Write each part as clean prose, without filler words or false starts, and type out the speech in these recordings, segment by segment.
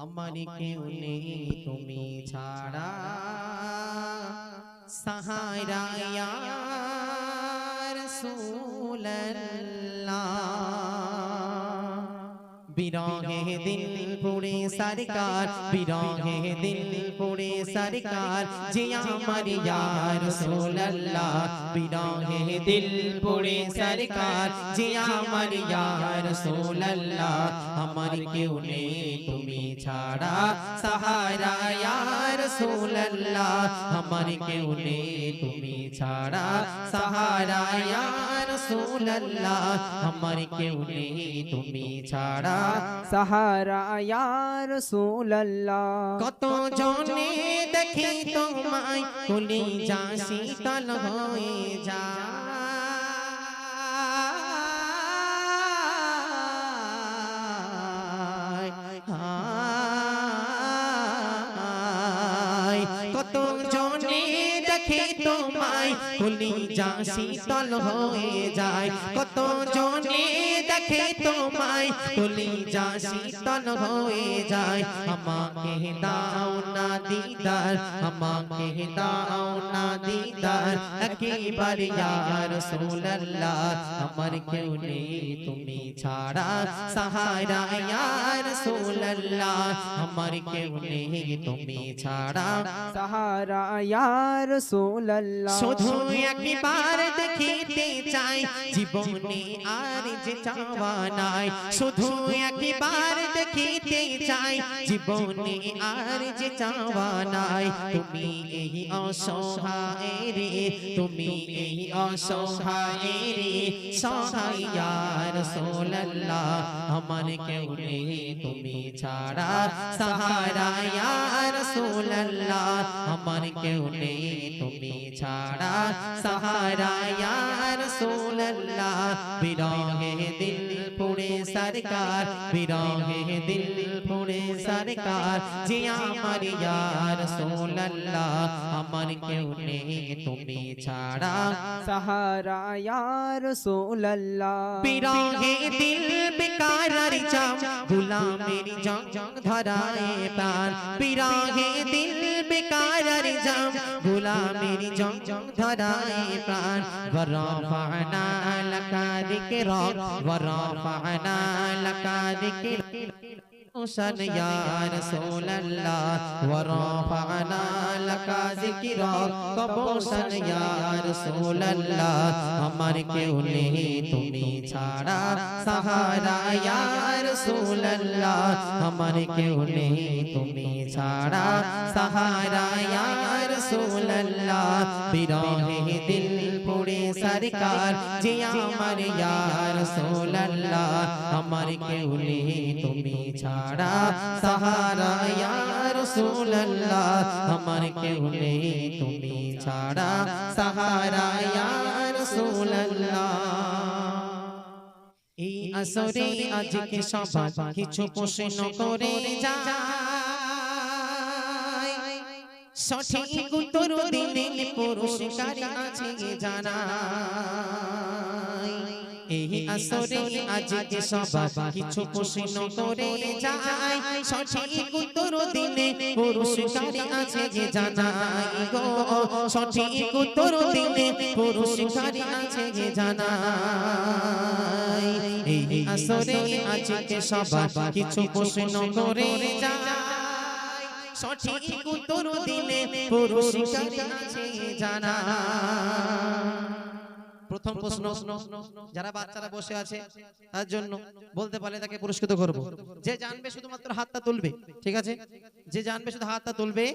আমার কেউ নেই তুমি ছাড়া সাহারা ইয়া রাসূলুল্লাহ বিরহে দিল পুরে সরকার বিরহে দিল পুরে সরকার যে আমার ইয়া রাসূলুল্লাহ বিরহে দিল পুরে সরকার যে আমার ইয়া রাসূলুল্লাহ আমার কেউ নেই তুমি ছাড়া সাহারা ইয়া রাসূলুল্লাহ আমার কেউ নেই তুমি ছাড়া সাহারা ইয়া রাসূলুল্লাহ আমার কেউ নেই তুমি ছাড়া সাহারা ইয়া রাসূলুল্লাহ কত জনে দেখি তোমায় কলিজা শীতল হয়ে যায় কত জনে দেখি তোমায় কলিজা শীতল হয়ে যায় কত জনে দেখে তোমায় কলিজা শীতল হয়ে যায় আমাকে দাও না দিদার আমাকে দাও না দিদার একবার ইয়া রাসূলুল্লাহ আমার কেউ নেই তুমি ছাড়া সাহারা ইয়া রাসূলুল্লাহ আমার কেউ নেই তুমি ছাড়া সাহারা ইয়া রাসূলুল্লাহ শুধু একবার দেখিতে চাই জীবনে আর যে চাওয়া নাই শুধু একবার দেখিতে চাই জীবনে আর যে চাওয়া নাই তুমি এই অসহায় রে তুমি এই অসহায় রে সহায় ইয়া রাসূলুল্লাহ আমার কেউ নেই তুমি ছাড়া সাহারা ইয়া রাসূলুল্লাহ আমার কেউ নেই তুমি ছাড়া সাহারা ইয়া রাসূলুল্লাহ বিরহে দিল পুরে সরকার বিরহে দিল পুরে সরকার যে আমার ইয়া রাসূলুল্লাহ আমার কেউ নেই তুমি ছাড়া সাহারা ইয়া রাসূলুল্লাহ বিরহে দিল বেকার জাম গোলামের জং ধরায় প্রাণ বিরহে দিল বেকার জাম গোলামের জং ধরায় প্রাণ ওয়ারাফা'না লাকা যিকরা ওয়ারাফা'না লাকা যিকরা শান ইয়া রাসূলুল্লাহ ওয়ারাফা'না লাকা যিকরা কবশান ইয়া রাসূলুল্লাহ আমার কেউ নেই তুমি ছাড়া সাহারা ইয়া রাসূলুল্লাহ আমার কেউ নেই তুমি ছাড়া সাহারা ইয়া রাসূলুল্লাহ বিরহে দিল পুরে সরকার যে আমার ইয়া রাসূলুল্লাহ আমার কেউ নেই তুমি ছাড়া সাহারা ইয়া রাসূলুল্লাহ আমার কেউ নেই তুমি ছাড়া সাহারা ইয়া রাসূলুল্লাহ এই আসরে আজকে সবাই কিছু প্রশ্ন করে যায় সঠিক উত্তর দিলে পুরস্কার আছে জানা এই আসরে আজকে সবাই কিছু প্রশ্ন করে যায় সঠিক উত্তর দিলে পুরস্কার আছে জানা গো সঠিক উত্তর দিলে পুরস্কার আছে জানা এই আসরে আজকে সবাই কিছু প্রশ্ন করে যায় সঠিক উত্তর দিলে পুরস্কার আছে জানা প্রথম প্রশ্ন যারা বাচ্চারা বসে আছে তার জন্য বলতে পারলে তাকে পুরস্কৃত করব যে জানবে শুধুমাত্র হাতটা তুলবে ঠিক আছে যে জানবে শুধু হাতটা তুলবে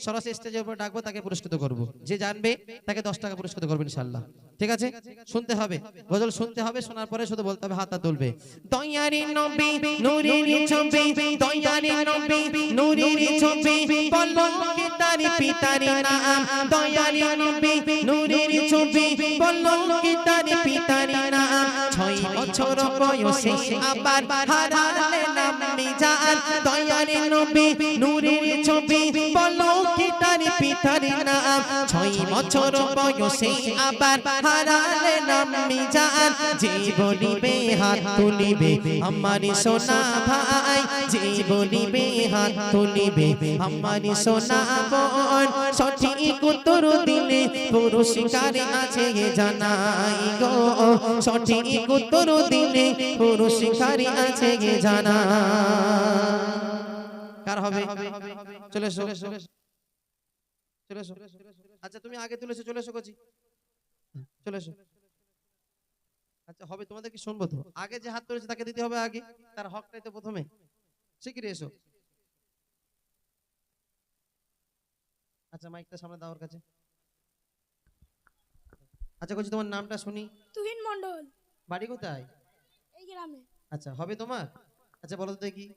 সরাসরি স্টেজের উপর ডাকবো তাকে পুরস্কৃত করব যে জানবে তাকে 10 টাকা পুরস্কৃত করব ইনশাআল্লাহ ঠিক আছে শুনতে হবে গজল শুনতে হবে শোনার পরে শুধু বলতে হবে হাতটা তুলবে দয়ারে নবী নূরের ছবি দয়ারে নবী নূরের ছবি পলকে তার পিতার নাম দয়ারে নবী নূরের ছবি পলকে তার পিতার নাম 6 বছর বয়সে আবার হারালেন মিজান দয়ারে নবী নূরের ছবি পলকে তার পিতার নাম 6 বছর বয়সে আবার হারালে নাম মিজান যে বলিবে হাত তুলিবে আমার সোনা ভাই যে বলিবে হাত তুলিবে আমার সোনা বোন সঠিক উত্তর দিলে পুরস্কার আছে জানাই গো সঠিক উত্তর দিলে পুরস্কার আছে জানা কার হবে চলে এসো চলে এসো আচ্ছা তুমি আগে তুলেছো চলে এসো কোচি চলে এসো আচ্ছা হবে তোমাদের কি শুনবো তো আগে যে হাত তুলেছে তাকে দিতে হবে আগে তার হকটাই তো প্রথমে শিগগিরই এসো আচ্ছা মাইকটা সামনে দাও ওর কাছে আচ্ছা কোচি তোমার নামটা শুনি তুহিন মণ্ডল বাড়ি কোথায় এই গ্রামে। আচ্ছা হবে তোমার আচ্ছা বলো তো দেখি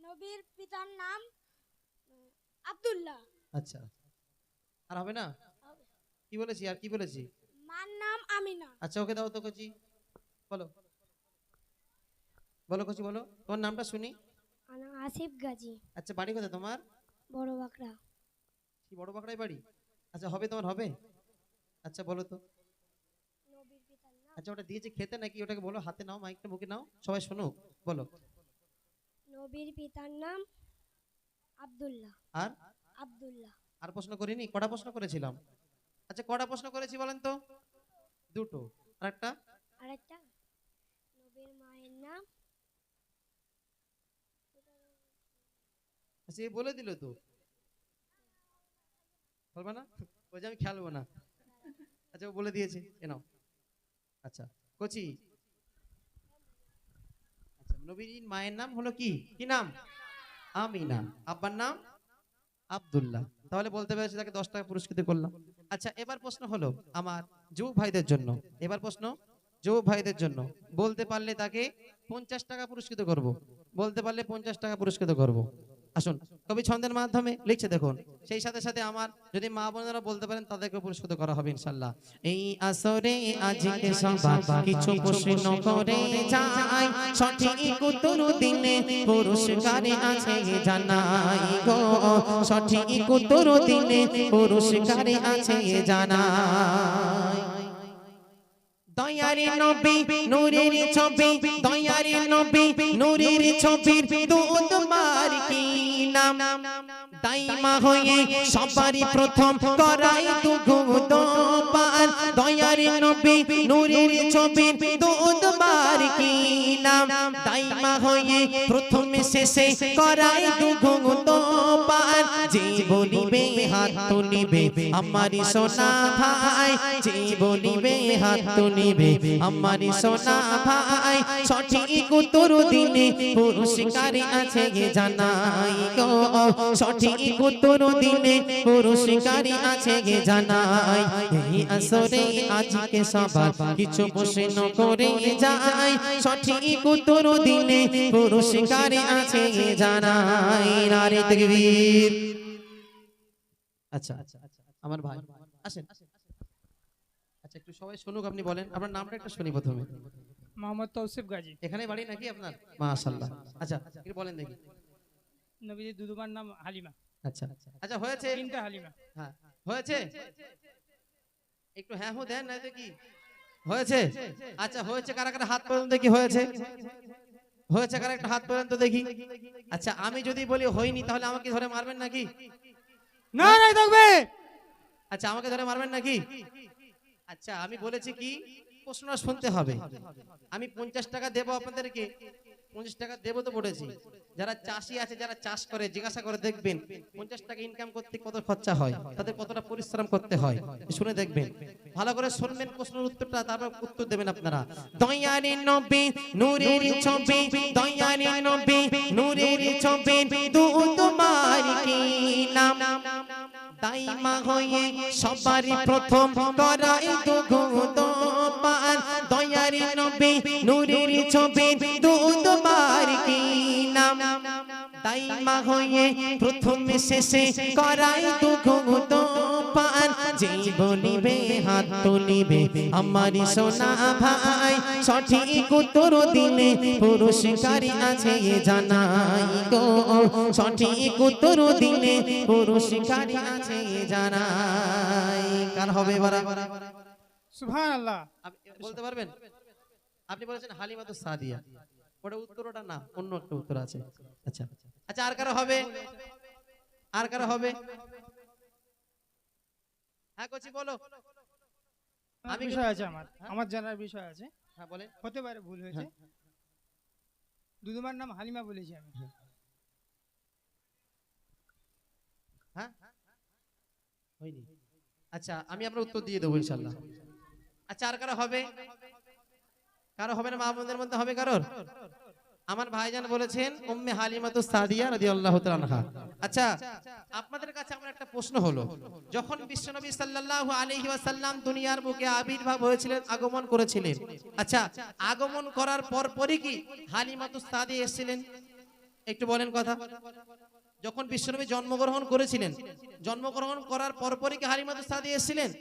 নবীর পিতার নাম আব্দুল্লাহ। আচ্ছা আর হবে না কি বলেছি আর কি বলেছি মার নাম আমিনা। আচ্ছা ওকে দাও তো কোচি বলো বলো কোচি বলো তোমার নামটা শুনি আনা আসিফ গাজী। আচ্ছা বাড়ি কোথায় তোমার বড় বাকড়া। কি বড় বাকড়ায় বাড়ি আচ্ছা হবে তোমার হবে আচ্ছা বলো তো নবীর পিতার নাম আচ্ছা ওটা দিয়েছে খেতে নাকি ওটাকে বলো হাতে নাও মাইকটা মুখে নাও সবাই শুনুক বলো নবীর পিতার নাম আব্দুল্লাহ। আর আব্দুল্লাহ। আর প্রশ্ন করিনি কটা প্রশ্ন করেছিলাম আচ্ছা কটা প্রশ্ন করেছি বলেন তো দুটো আরেকটা আরেকটা নবীর মায়ের নাম আচ্ছা এ বলে দিল তো বলবা না ওই যে আমি খেলবো না আচ্ছা ও বলে দিয়েছে এ নাও আচ্ছা কোচি আচ্ছা নবীর মায়ের নাম হলো কি কি নাম আমিনা আব্বার নাম আব্দুল্লাহ তাহলে বলতে পেরেছি তাকে 10 টাকা পুরস্কৃত করলাম আচ্ছা এবার প্রশ্ন হলো আমার যুবক ভাইদের জন্য এবার প্রশ্ন যুবক ভাইদের জন্য বলতে পারলে তাকে 50 টাকা পুরস্কৃত করব বলতে পারলে 50 টাকা পুরস্কৃত করব আসুন কবি ছন্দের মাধ্যমে লিখছে দেখুন সেই সাথে সাথে আমার যদি মা বোনেরা বলতে পারেন তাদেরকে পুরস্কৃত করা হবে ইনশাআল্লাহ এই আসরে আজকে সবার কিছু প্রশ্ন করে যাই সঠিক উত্তর দিলে পুরস্কার আছে জানাই গো সঠিক উত্তর দিলে পুরস্কার আছে জানাই দয়ারে নবী নূরের ছবি দয়ারে নবী নূরের ছবির দুধ মার কি নাম দাইমা হয়ে সবারই প্রথম করাই দুধ পান দয়ারে নবী নূরের ছবির দুধ মার কি নাম দাইমা হয়ে প্রথম শেষে করাই দুধ পান যে বলিবে হাত তুলিবে আমার সোনা ভাই যে বলিবে হাত তুলিবে আমার সোনা ভাই সঠিক উত্তর দিলে পুরস্কার আছে জানাই গো সঠিক উত্তর দিলে পুরস্কার আছে জানাই এই আসরে আজকে সবার কিছু প্রশ্ন করে যাই সঠিক উত্তর দিলে পুরস্কার আছে জানাই নারে তাকবীর আচ্ছা আমার ভাই আসেন আচ্ছা একটু সবাই শুনুক আপনি বলেন আপনার নামটা একটু শুনি প্রথমে মোহাম্মদ তৌসিফ গাজী। এখানে বাড়ি নাকি আপনার মাশাআল্লাহ আচ্ছা একটু বলেন দেখি নবীজির দুদুমার নাম হালিমা। আচ্ছা আচ্ছা হয়েছে তিনটা হালিমা। হ্যাঁ হয়েছে একটু হ্যাঁ হো দেন না কি হয়েছে আচ্ছা হয়েছে কারা কারা হাত পর্যন্ত দেখি হয়েছে হয়েছে কারা একটা হাত পর্যন্ত দেখি আচ্ছা আমি যদি বলি হয়নি তাহলে আমাকে ধরে মারবেন নাকি না নাই থাকবে। আচ্ছা আমাকে ধরে মারবেন নাকি আচ্ছা আমি বলেছি কি প্রশ্নটা শুনতে হবে আমি 50 টাকা দেব আপনাদেরকে 50 টাকা দেব তো বলেছি যারা চাষি আছে যারা চাষ করে জিজ্ঞাসা করে দেখবেন 50 টাকা ইনকাম করতে কত খরচা হয় তাদের কতটা পরিশ্রম করতে হয় শুনে দেখবেন ভালো করে শুনবেন প্রশ্নের উত্তরটা তারপর উত্তর দেবেন আপনারা দয়ারে নবী নূরের ছবি দয়ারে নবী নূরের ছবি দুধ মার কি নাম দাইমা হয়ে সবারই প্রথম করাই দুধ পান দয়ারে নবী নূরের ছবি দুধ মার কি নাম দাইমা হয়ে প্রথম শেষে করাই দুধ পান যেই বলিবে হাত তুলিবে আমার সোনা ভাই সঠিক উত্তর দিলে পুরস্কারই আছে জানাই গো সঠিক উত্তর দিলে পুরস্কারই আছে জানাই কার হবে এবার সুবহানাল্লাহ। আপনি বলতে পারবেন আপনি বলেছেন হালিমাতুস সাদিয়া ওটা উত্তরটা না অন্য একটা উত্তর আছে আচ্ছা আচ্ছা আর কারো হবে আর কারো হবে হ্যাঁ কোচি বলো আমি বিষয় আছে আমার জানার বিষয় আছে। হ্যাঁ বলেন হতে পারে ভুল হয়েছে। দুদুমার নাম হালিমা বলেছি আমি। হ্যাঁ হয়নি আচ্ছা আমি আপনার উত্তর দিয়ে দেবো ইনশাআল্লাহ আচ্ছা আর কারো হবে কারো হবে না মা বোনদের মধ্যে হবে কারোর আমার ভাইজান বলেছেন উম্মে হালিমাতুস সাদিয়া রাদিয়াল্লাহু তাআলা আনহা আচ্ছা আপনাদের কাছে আমার একটা প্রশ্ন হলো যখন বিশ্বনবী সাল্লাল্লাহু আলাইহি ওয়াসাল্লাম দুনিয়ার বুকে আবির্ভাব হয়েছিলেন আগমন করেছিলেন আচ্ছা আগমন করার পরপরই কি হালিমাতুস সাদিয়া এসেছিলেন একটু বলেন কথা যখন বিশ্বনবী জন্মগ্রহণ করেছিলেন জন্মগ্রহণ করার পরপরই কি হালিমাতুস সাদিয়া এসেছিলেন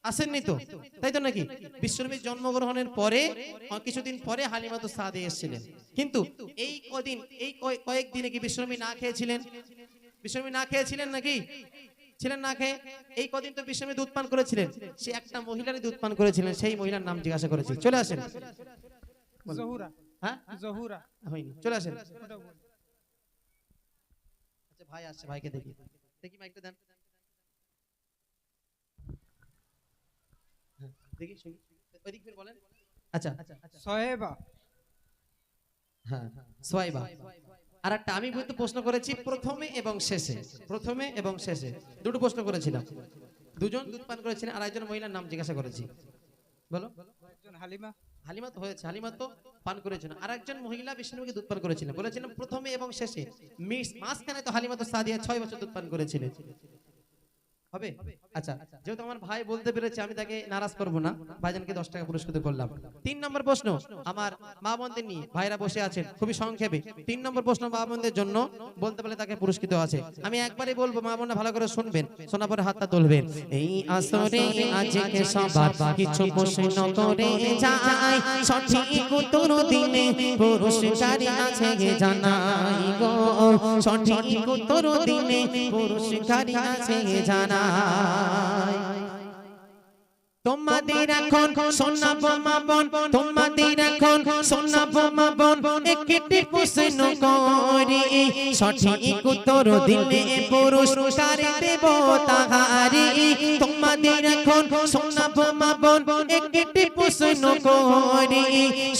আসেননি তো তাই তো নাকি বিশ্বনবীর জন্মগ্রহণের পরে কিছুদিন পরে হালিমাতুস সাদিয়া এসেছিলেন কিন্তু এই কদিন এই কয়েকদিনে কি বিশ্বনবী না খেয়েছিলেন বিশ্বনবী না খেয়েছিলেন নাকি ছিলেন না খেয়ে এই কদিন তো বিশ্বনবী দুধ পান করেছিলেন সে একটা মহিলারই দুধ পান করেছিলেন সেই মহিলার নাম জিজ্ঞাসা করেছি চলে আসেন জহুরা। হ্যাঁ জহুরা। হয়নি চলে আসেন ওটা বল। আচ্ছা ভাই আসছে ভাইকে দেখি দেখি মাইকটা দেন হ্যাঁ, দেখি শুনি ওইদিক ফির বলেন আচ্ছা সোহেবা। হ্যাঁ সোয়াইবা আর একটা আমি কিন্তু প্রশ্ন করেছি প্রথমে এবং শেষে দুটো প্রশ্ন করেছিলাম দুজন দুধ পান করেছিলেন আর একজন মহিলার নাম জিজ্ঞাসা করেছি বলো একজন হালিমা। হালিমা তো হয়েছে হালিমা তো পান করেছেন আর একজন মহিলা বিষ্ণুকে দুধ পান করেছিলেন বলেছিলাম প্রথমে এবং শেষে মাঝখানে তো হালিমা তো সাদিয়া 6 বছর দুধ পান করেছিলেন হবে আচ্ছা যেহেতু আমার ভাই বলতে পেরেছে আমি তাকে নারাজ করব না ভাইজানকে 10 টাকা পুরস্কৃত করলাম 3 নম্বর প্রশ্ন আমার মা বোনদের নিয়ে ভাইরা বসে আছেন খুবই সংক্ষেপে 3 নম্বর প্রশ্ন মা বোনদের জন্য বলতে পারলে তাকে পুরস্কৃত আছে আমি একবারই বলবো মা বোনরা ভালো করে শুনবেন শোনার পরে হাতটা তুলবেন এই আসরে আজকে সবার কিছু প্রশ্ন করে যাই সঠিক উত্তর দিলে পুরস্কারই আছে জানাই গো সঠিক উত্তর দিলে পুরস্কারই আছে জানাই তোমাদের এখন শোনাবো মা বোন তোমাদের এখন শোনাবো মা বোন একটি প্রশ্ন করি সঠিক উত্তর দিলে পুরস্কার দেব তাহারি তোমাদের এখন শোনাবো মা বোন একটি প্রশ্ন করি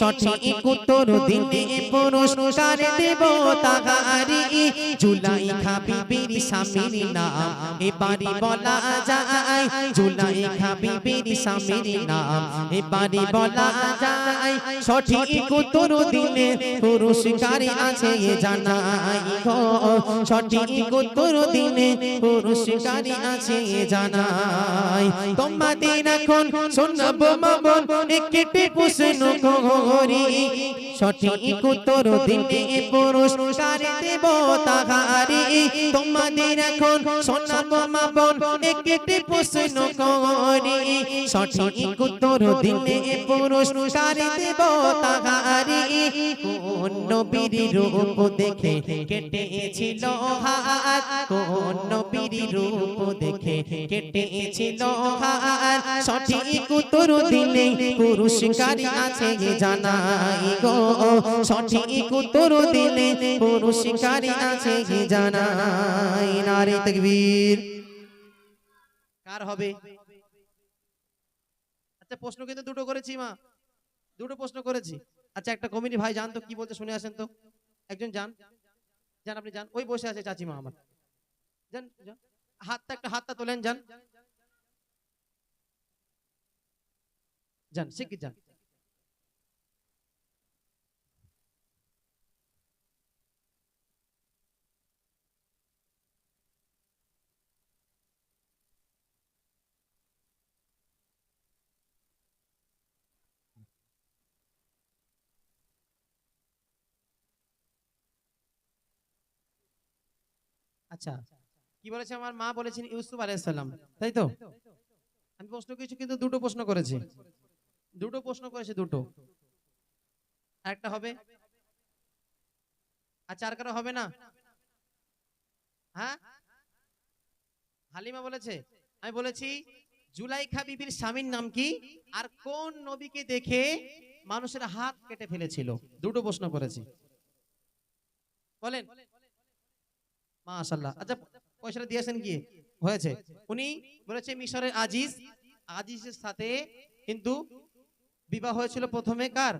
সঠিক উত্তর দিলে পুরস্কার দেব তাহারি জুলাইখা বিবির স্বামীর নাম এবারে বলা যায় জুলাইখা বিবির স্বামীর নাম এবারে বলা যায় সঠিক উত্তর দিলে পুরস্কার আছে জানাই গো সঠিক উত্তর দিলে পুরস্কার আছে জানাই তোমাদের এখন শোনাবো মা বোন একটি প্রশ্ন করি সঠিক উত্তর দিলে পুরস্কার দেব তাহারি তোমাদের এখন শোনাবো মা বোন একটি প্রশ্ন করি সঠিক উত্তর দিলে পুরস্কার দেব তাহারি কোন নবীর রূপ দেখে কেটেছিল হাত কোন নবীর রূপ দেখে কেটেছিল হাত সঠিক উত্তর দিলে পুরস্কার আছে জানাই গো সঠিক উত্তর দিলে পুরস্কার আছে জানাই নারে তাকবীর কার হবে আচ্ছা প্রশ্ন কিন্তু দুটো করেছি মা দুটো প্রশ্ন করেছি আচ্ছা একটা কমিটি ভাই জান তো কি বলতে শুনে আসেন তো একজন যান যান আপনি যান ওই বসে আছে চাচিমা আমার যান হাতটা তোলেন যান যান শিগগির যান আচ্ছা কি বলেছে আমার মা বলেছেন ইউসুফ আলাইহিস সালাম, তাই তো? আমি প্রশ্ন করেছি কিন্তু দুটো প্রশ্ন করেছি, দুটো। একটা হবে, আচ্ছা আর কারো হবে না? হ্যাঁ, হালিমা বলেছে। আমি বলেছি জুলাইখা বিবির স্বামীর নাম কি, আর কোন নবীকে দেখে মানুষের হাত কেটে ফেলেছিল? দুটো প্রশ্ন করেছি, বলেন। মাশাআল্লাহ। আচ্ছা পয়সাটা দিয়েছেন কি হয়েছে? উনি বলেছে মিশরের আজিজের সাথে কিন্তু বিবাহ হয়েছিল প্রথমে কার?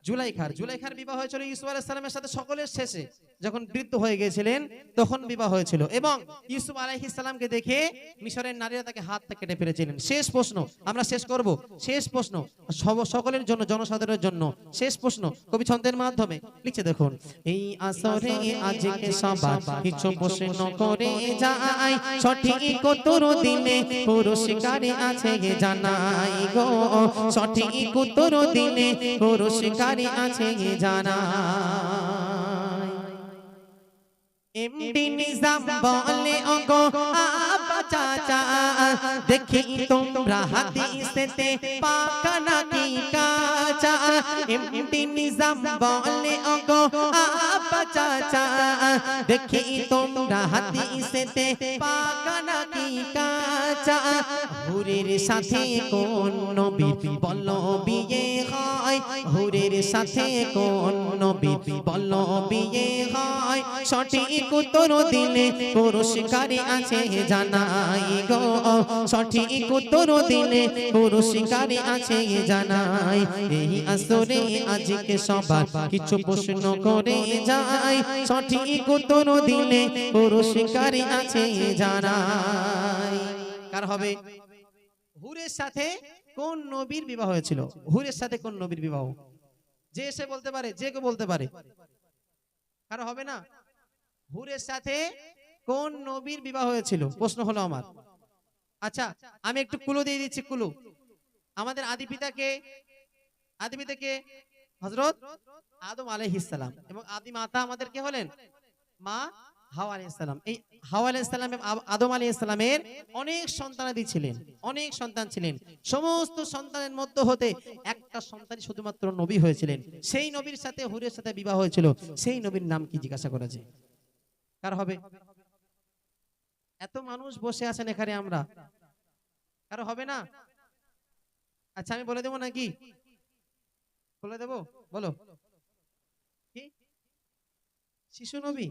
জুলাইখার বিবাহ হয়েছিল ইউসুফ আলাইহিস সালামের সাথে সকলের শেষে, যখন বৃদ্ধ হয়ে গিয়েছিলেন তখন বিবাহ হয়েছিল। এবং ইউসুফ আলাইহিস সালামকে দেখে মিশরের নারীরা তাকে হাত কেটে ফেলেছিলেন। শেষ প্রশ্ন, আমরা শেষ করব। শেষ প্রশ্ন সকলের জন্য, জনসাধারণের জন্য শেষ প্রশ্ন, কবি ছন্দের মাধ্যমে লিখছে দেখুন। এই আসরে আজকে সবার কিছু প্রশ্ন করে যায়, সঠিক উত্তর দিলে পুরস্কারে আছে জানাই গো, সঠিক উত্তর দিলে পুরস্কারে আছে জানাই। এমডি নিজাম বলে ওগো আব্বা চাচা, দেখি তোমরা হাদিসেতে পাকা নাকি কাঁচা। এমডি নিজাম বলে ওগো আব্বা চাচা, দেখি তোমরা হাদিসেতে পাকা নাকি কাঁচা। হুরের সাথে কোন নবী বলো বিয়ে হয়, হুরের সাথে কোন নবী বলো বিয়ে হয়, সঠিক উত্তর দিলে পুরস্কারে আছে জানাই গো, সঠিক উত্তর দিলে পুরস্কারে আছে জানাই। এই আসরে আজকে সবার কিছু প্রশ্ন করে যায়, সঠিক উত্তর দিলে পুরস্কারে আছে জানাই। কার হবে? হুরের সাথে কোন নবীর বিবাহ হয়েছিল? হুরের সাথে কোন নবীর বিবাহ? যে এসে বলতে পারে, যে কেউ বলতে পারে। কার হবে না? হুরের সাথে কোন নবীর বিবাহ হয়েছিল প্রশ্ন হলো আমার। আচ্ছা আমি একটু ক্লু দিয়ে দিচ্ছি, ক্লু। আমাদের আদি পিতাকে হযরত আদম আলাইহিস সালাম, এবং আদি মাতা আমাদের কে হলেন? মা হাওয়া আলাইহিস সালাম। এই হাওয়া আলাইহিস সালাম এবং আদম আলাইহিস সালামের অনেক সন্তানাদি ছিলেন, অনেক সন্তান ছিলেন। সমস্ত সন্তানের মধ্যে হতে একটা সন্তানই শুধুমাত্র নবী হয়েছিলেন। সেই নবীর সাথে হুরের সাথে বিবাহ হয়েছিল, সেই নবীর নাম কি জিজ্ঞাসা করেছে? কার হবে? এত মানুষ বসে আছেন এখানে, আমরা কারো হবে না? আচ্ছা আমি বলে দেবো নাকি? বলে দেবো, বলো কি? শিশু নবী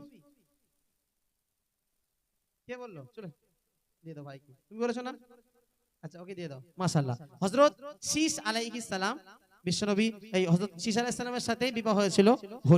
কে বললো? চলো দিয়ে দাও ভাইকে, তুমি বলেছো না? আচ্ছা ওকে দিয়ে দাও। মাশাআল্লাহ। হযরত শীস আলাইহিস সালাম, বিশ্বনবী এই হযরত শীস আলাইহিস সালামের সাথে বিবাহ হয়েছিল হুরে।